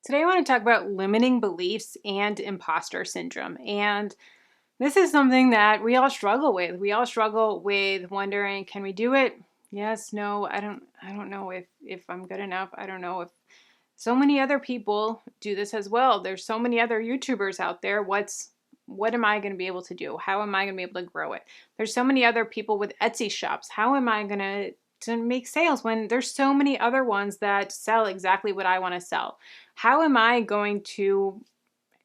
Today I want to talk about limiting beliefs and imposter syndrome. And this is something that we all struggle with. We all struggle with wondering, can we do it? Yes, no, I don't know if I'm good enough. I don't know if so many other people do this as well. There's so many other YouTubers out there. What am I going to be able to do? How am I going to be able to grow it? There's so many other people with Etsy shops. How am I going to make sales when there's so many other ones that sell exactly what I want to sell? How am I going to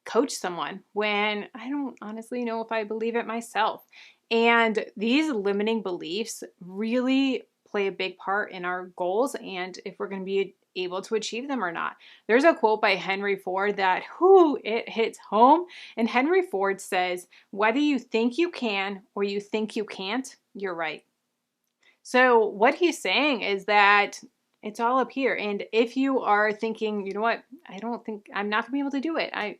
coach someone when I don't honestly know if I believe it myself? And these limiting beliefs really play a big part in our goals and if we're going to be able to achieve them or not. There's a quote by Henry Ford that, it hits home. And Henry Ford says, whether you think you can or you think you can't, you're right. So what he's saying is that it's all up here. And if you are thinking, you know what, I don't think I'm not gonna be able to do it. I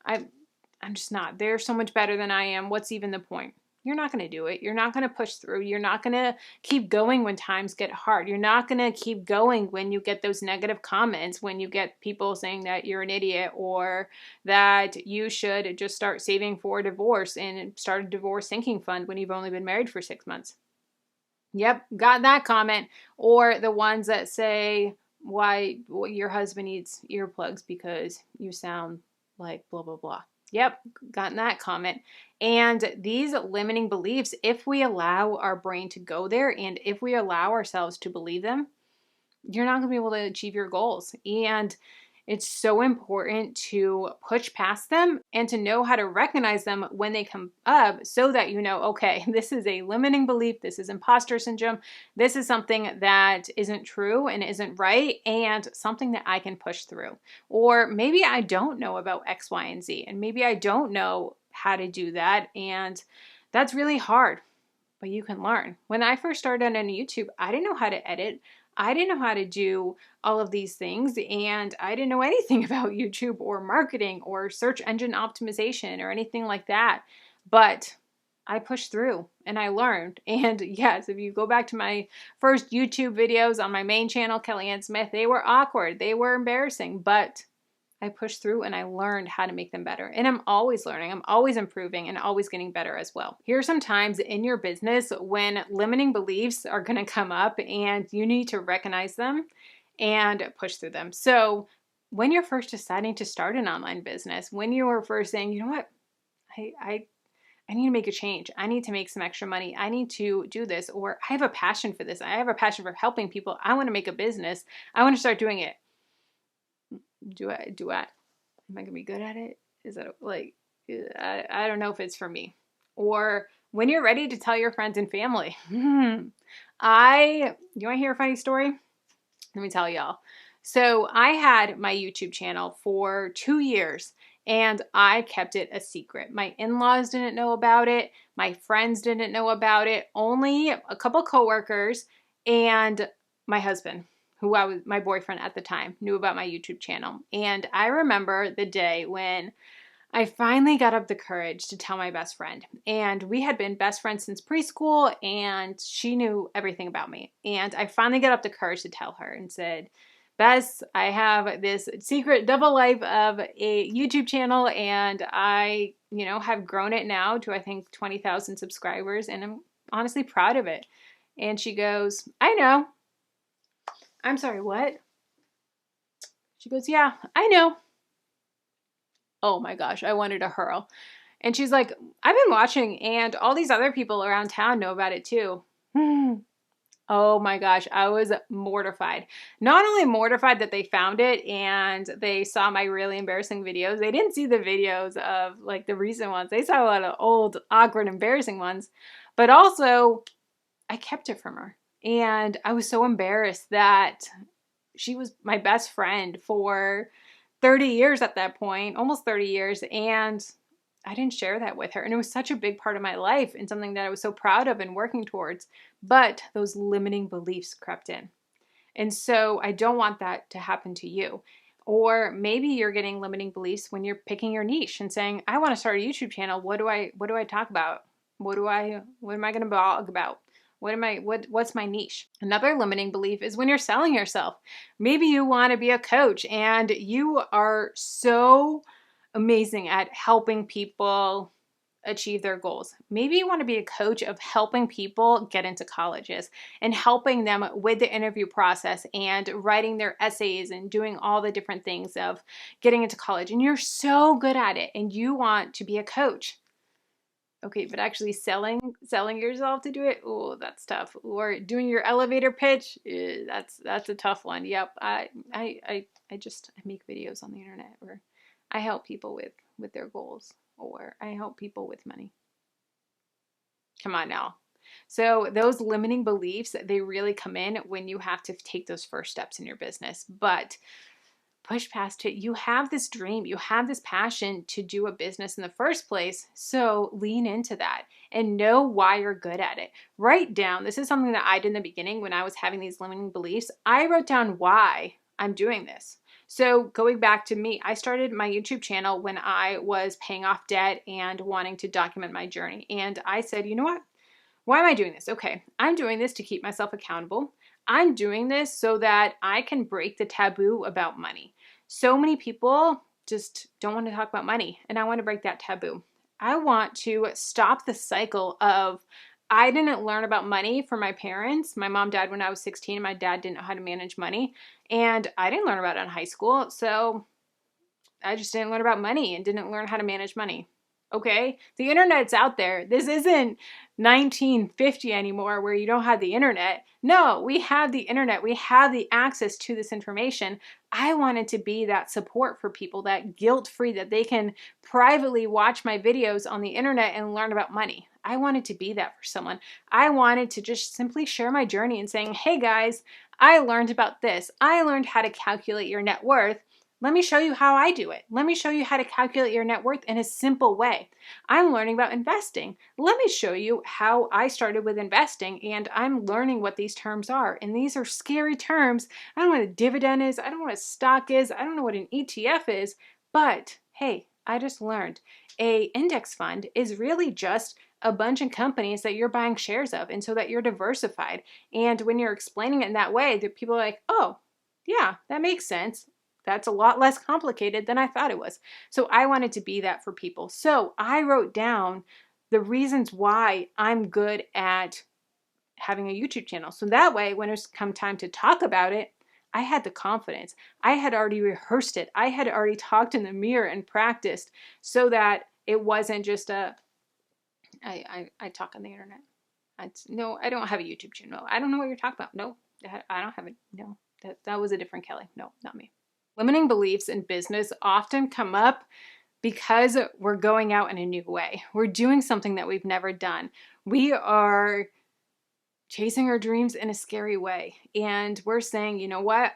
I'm just not. They're so much better than I am. What's even the point? You're not going to do it. You're not going to push through. You're not going to keep going when times get hard. You're not going to keep going when you get those negative comments, when you get people saying that you're an idiot or that you should just start saving for divorce and start a divorce sinking fund when you've only been married for 6 months. Yep, got that comment. Or the ones that say why your husband needs earplugs because you sound like blah, blah, blah. Yep, gotten that comment. And these limiting beliefs, if we allow our brain to go there and if we allow ourselves to believe them, you're not going to be able to achieve your goals. And it's so important to push past them and to know how to recognize them when they come up so that you know, okay, this is a limiting belief. This is imposter syndrome. This is something that isn't true and isn't right and something that I can push through. Or maybe I don't know about X, Y, and Z, and maybe I don't know how to do that. And that's really hard, but you can learn. When I first started on YouTube, I didn't know how to edit. I didn't know how to do all of these things, and I didn't know anything about YouTube or marketing or search engine optimization or anything like that. But I pushed through and I learned. And yes, if you go back to my first YouTube videos on my main channel, Kellyanne Smith, they were awkward, they were embarrassing, but I pushed through and I learned how to make them better. And I'm always learning, I'm always improving, and always getting better as well. Here are some times in your business when limiting beliefs are going to come up and you need to recognize them and push through them. So when you're first deciding to start an online business, when you're first saying, you know what, I need to make a change. I need to make some extra money. I need to do this, or I have a passion for this. I have a passion for helping people. I want to make a business. I want to start doing it. Am I gonna be good at it? Is that like, I don't know if it's for me. Or when you're ready to tell your friends and family. You want to hear a funny story? Let me tell y'all. So I had my YouTube channel for 2 years and I kept it a secret. My in-laws didn't know about it. My friends didn't know about it. Only a couple coworkers and my husband, my boyfriend at the time, knew about my YouTube channel. And I remember the day when I finally got up the courage to tell my best friend. And we had been best friends since preschool, and she knew everything about me. And I finally got up the courage to tell her and said, Bess, I have this secret double life of a YouTube channel, and I, have grown it now to, I think, 20,000 subscribers, and I'm honestly proud of it. And she goes, I know. I'm sorry, what? She goes, yeah, I know. Oh my gosh, I wanted to hurl. And she's like, I've been watching and all these other people around town know about it too. Oh my gosh, I was mortified. Not only mortified that they found it and they saw my really embarrassing videos, they didn't see the videos of like the recent ones. They saw a lot of old, awkward, embarrassing ones, but also I kept it from her. And I was so embarrassed that she was my best friend for 30 years at that point, almost 30 years, and I didn't share that with her. And it was such a big part of my life and something that I was so proud of and working towards. But those limiting beliefs crept in. And so I don't want that to happen to you. Or maybe you're getting limiting beliefs when you're picking your niche and saying, I want to start a YouTube channel. What do I talk about? What am I going to blog about? What's my niche? Another limiting belief is when you're selling yourself. Maybe you want to be a coach and you are so amazing at helping people achieve their goals. Maybe you want to be a coach of helping people get into colleges and helping them with the interview process and writing their essays and doing all the different things of getting into college. And you're so good at it and you want to be a coach. Okay, but actually selling yourself to do it, oh, that's tough. Or doing your elevator pitch, that's a tough one. Yep, I make videos on the internet, or I help people with their goals, or I help people with money. Come on now. So those limiting beliefs, they really come in when you have to take those first steps in your business. But push past it. You have this dream, you have this passion to do a business in the first place. So lean into that and know why you're good at it. Write down, this is something that I did in the beginning when I was having these limiting beliefs. I wrote down why I'm doing this. So going back to me, I started my YouTube channel when I was paying off debt and wanting to document my journey. And I said, you know what? Why am I doing this? Okay, I'm doing this to keep myself accountable. I'm doing this so that I can break the taboo about money. So many people just don't want to talk about money, and I want to break that taboo. I want to stop the cycle of I didn't learn about money from my parents. My mom died when I was 16, and my dad didn't know how to manage money, and I didn't learn about it in high school, so I just didn't learn about money and didn't learn how to manage money. Okay, the internet's out there. This isn't 1950 anymore where you don't have the internet. No, we have the internet. We have the access to this information. I wanted to be that support for people, that guilt-free, that they can privately watch my videos on the internet and learn about money. I wanted to be that for someone. I wanted to just simply share my journey and saying, hey guys, I learned about this. I learned how to calculate your net worth. Let me show you how I do it. Let me show you how to calculate your net worth in a simple way. I'm learning about investing. Let me show you how I started with investing, and I'm learning what these terms are. And these are scary terms. I don't know what a dividend is. I don't know what a stock is. I don't know what an ETF is. But hey, I just learned a index fund is really just a bunch of companies that you're buying shares of, and so that you're diversified. And when you're explaining it in that way, that people are like, oh, yeah, that makes sense. That's a lot less complicated than I thought it was. So I wanted to be that for people. So I wrote down the reasons why I'm good at having a YouTube channel. So that way, when it's come time to talk about it, I had the confidence. I had already rehearsed it. I had already talked in the mirror and practiced so that it wasn't just I talk on the internet. No, I don't have a YouTube channel. I don't know what you're talking about. No, I don't have it. No, that was a different Kelly. No, not me. Limiting beliefs in business often come up because we're going out in a new way. We're doing something that we've never done. We are chasing our dreams in a scary way. And we're saying, you know what?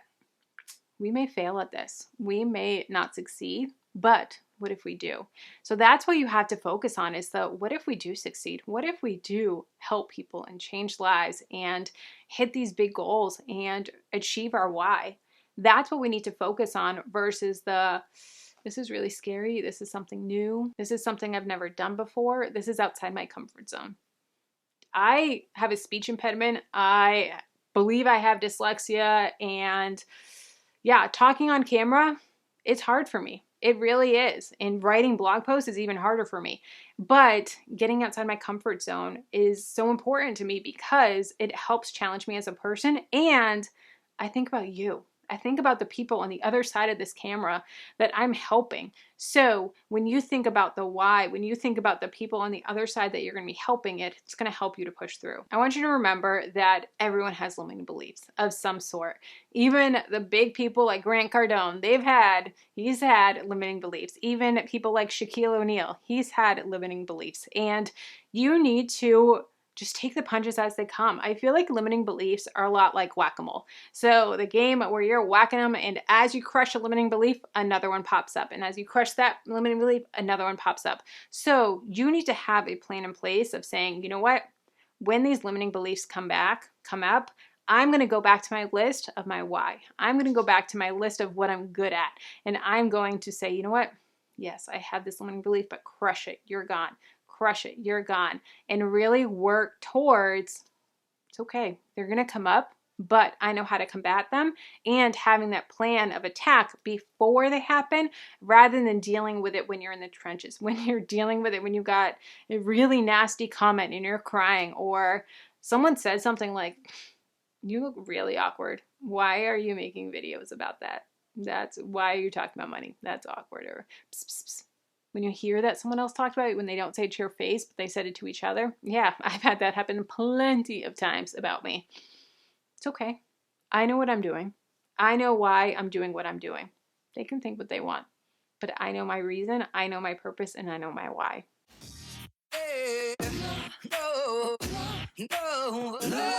We may fail at this. We may not succeed, but what if we do? So that's what you have to focus on is the what if we do succeed? What if we do help people and change lives and hit these big goals and achieve our why? That's what we need to focus on versus this is really scary. This is something new. This is something I've never done before. This is outside my comfort zone. I have a speech impediment. I believe I have dyslexia, and yeah, talking on camera, it's hard for me. It really is. And writing blog posts is even harder for me. But getting outside my comfort zone is so important to me because it helps challenge me as a person, and I think about you. I think about the people on the other side of this camera that I'm helping. So when you think about the why, when you think about the people on the other side that you're going to be helping, it's going to help you to push through. I want you to remember that everyone has limiting beliefs of some sort. Even the big people like Grant Cardone, he's had limiting beliefs. Even people like Shaquille O'Neal, he's had limiting beliefs. And you need to just take the punches as they come. I feel like limiting beliefs are a lot like whack-a-mole. So the game where you're whacking them, and as you crush a limiting belief, another one pops up. And as you crush that limiting belief, another one pops up. So you need to have a plan in place of saying, you know what? When these limiting beliefs come up, I'm going to go back to my list of my why. I'm going to go back to my list of what I'm good at. And I'm going to say, you know what? Yes, I have this limiting belief, but crush it. You're gone. Crush it, you're gone, and really work towards It's okay. They're going to come up, but I know how to combat them, and having that plan of attack before they happen rather than dealing with it when you're in the trenches, when you're dealing with it when you got a really nasty comment and you're crying, or someone said something like, you look really awkward. Why are you making videos about that? That's why are you talking about money? That's awkward. Or pss, pss, pss. When you hear that someone else talked about it, when they don't say it to your face, but they said it to each other. Yeah, I've had that happen plenty of times about me. It's okay. I know what I'm doing. I know why I'm doing what I'm doing. They can think what they want, but I know my reason, I know my purpose, and I know my why. Hey, no, no, no.